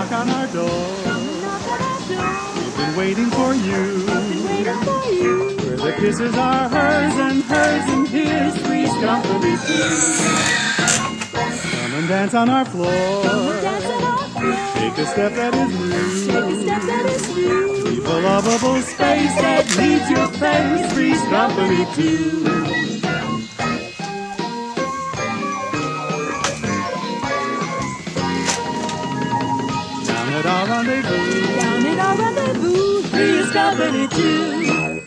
knock on our door. We've been waiting for you. Where the kisses are hers and his. Three's company too. Come and dance on our floor. Take a step that is new. Leave a lovable space that needs your face. Three's company too. Down at our rendezvous, Three's company too.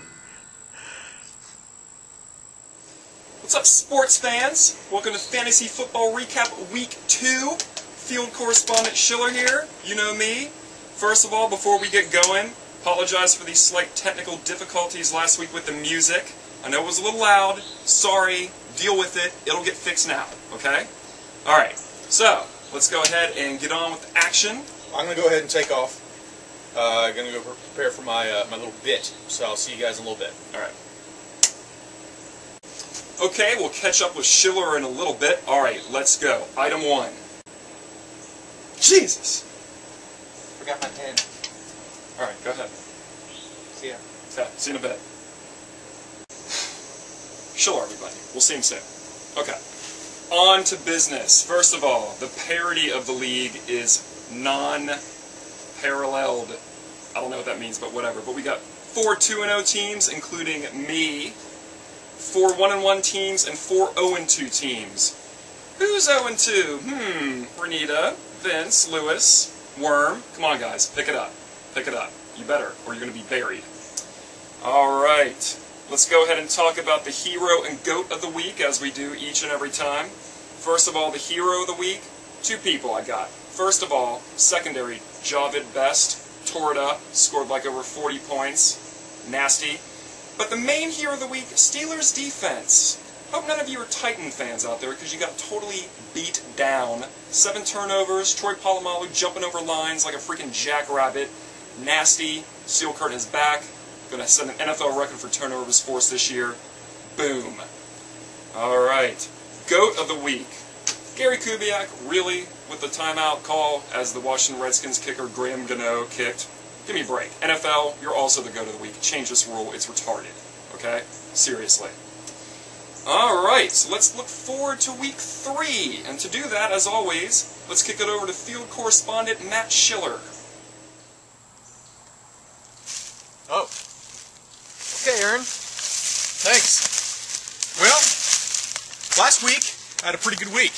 What's up, sports fans? Welcome to Fantasy Football Recap Week 2. Field correspondent Schiller here. You know me. First of all, before we get going, apologize for these slight technical difficulties last week with the music. I know it was a little loud. Sorry. Deal with it. It'll get fixed now. Okay? Alright. So, let's go ahead and get on with the action. I'm going to go ahead and take off. I'm going to go prepare for my little bit. So I'll see you guys in a little bit. Alright. Okay, we'll catch up with Schiller in a little bit. Alright, let's go. Item 1. Jesus! Forgot my pen. Alright, go ahead. See ya. Okay, see you in a bit. Schiller, everybody. We'll see him soon. Okay. On to business. First of all, the parity of the league is non-paralleled. I don't know what that means, but whatever. But we got 4 2-0 teams, including me, 4 1-1 teams, and 4 0-2 teams. Who's 0-2? Renita, Vince, Lewis, Worm. Come on, guys. Pick it up. Pick it up. You better, or you're going to be buried. Alright. Let's go ahead and talk about the hero and goat of the week, as we do each and every time. First of all, the hero of the week. 2 people I got. First of all, secondary, Javid Best. Tore it up. Scored like over 40 points. Nasty. But the main hero of the week, Steelers defense. Hope none of you are Titan fans out there, because you got totally beat down. 7 turnovers, Troy Polamalu jumping over lines like a freaking jackrabbit. Nasty. Steel Curtain is back. Going to set an NFL record for turnovers forced this year. Boom. Alright. Goat of the week. Gary Kubiak, really, with the timeout call as the Washington Redskins kicker Graham Gano kicked. Give me a break. NFL, you're also the goat of the week. Change this rule. It's retarded. Okay? Seriously. Alright, so let's look forward to week 3. And to do that, as always, let's kick it over to field correspondent Matt Schiller. Oh. Okay, Aaron. Thanks. Well, last week, I had a pretty good week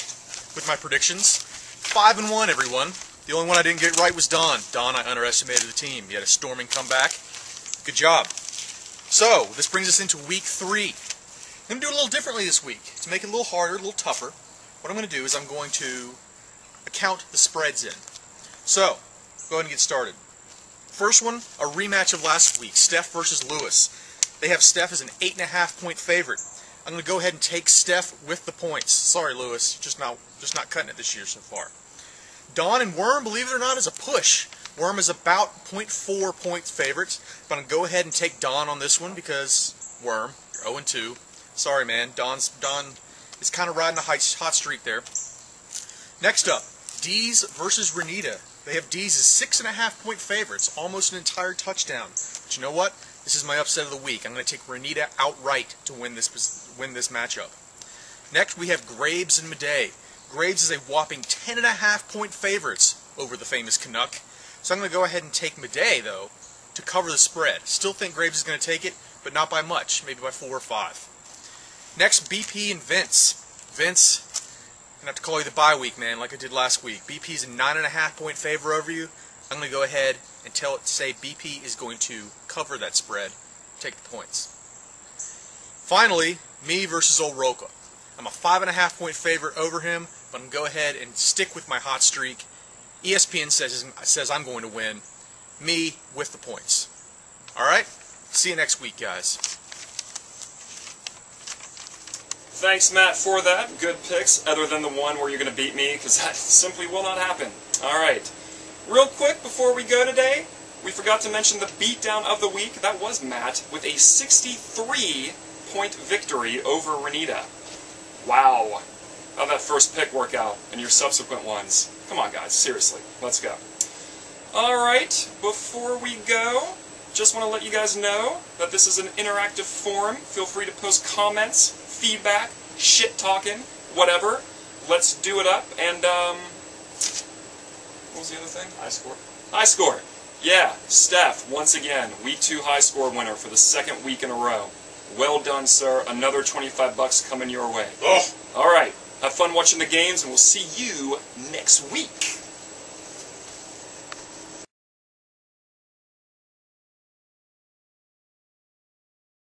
with my predictions. 5-1, everyone. The only one I didn't get right was Don. Don, I underestimated the team. He had a storming comeback. Good job. So, this brings us into week 3. I'm going to do it a little differently this week. To make it a little harder, a little tougher, what I'm going to do is I'm going to count the spreads in. So, go ahead and get started. First one, a rematch of last week, Steph versus Lewis. They have Steph as an 8.5-point favorite. I'm going to go ahead and take Steph with the points. Sorry, Lewis, just not cutting it this year so far. Don and Worm, believe it or not, is a push. Worm is about 0.4 points favorites, but I'm going to go ahead and take Don on this one because, Worm, you're 0-2. Sorry, man. Don is kind of riding a hot streak there. Next up, Dees versus Renita. They have Dees as 6.5-point favorites, almost an entire touchdown. But you know what? This is my upset of the week. I'm going to take Renita outright to win this matchup. Next, we have Graves and Madej. Graves is a whopping 10.5-point favorites over the famous Canuck. So I'm going to go ahead and take Madej, though, to cover the spread. Still think Graves is going to take it, but not by much, maybe by 4 or 5. Next, BP and Vince. Vince, I'm going to have to call you the bye week, man, like I did last week. BP is a 9.5-point favor over you. I'm going to go ahead and say BP is going to cover that spread, take the points. Finally, me versus old Roca. I'm a 5.5-point favorite over him, but I'm going to go ahead and stick with my hot streak. ESPN says I'm going to win. Me with the points. Alright? See you next week, guys. Thanks, Matt, for that. Good picks, other than the one where you're going to beat me, because that simply will not happen. Alright. Real quick, before we go today, we forgot to mention the beatdown of the week. That was Matt, with a 63-point victory over Renita. Wow. How'd that first pick work out, and your subsequent ones? Come on, guys, seriously. Let's go. Alright, before we go, just want to let you guys know that this is an interactive forum. Feel free to post comments, feedback, shit-talking, whatever. Let's do it up, and, what was the other thing? High score. High score. Yeah, Steph, once again, week 2 high score winner for the 2nd week in a row. Well done, sir. Another $25 coming your way. Oh. Alright, have fun watching the games, and we'll see you next week.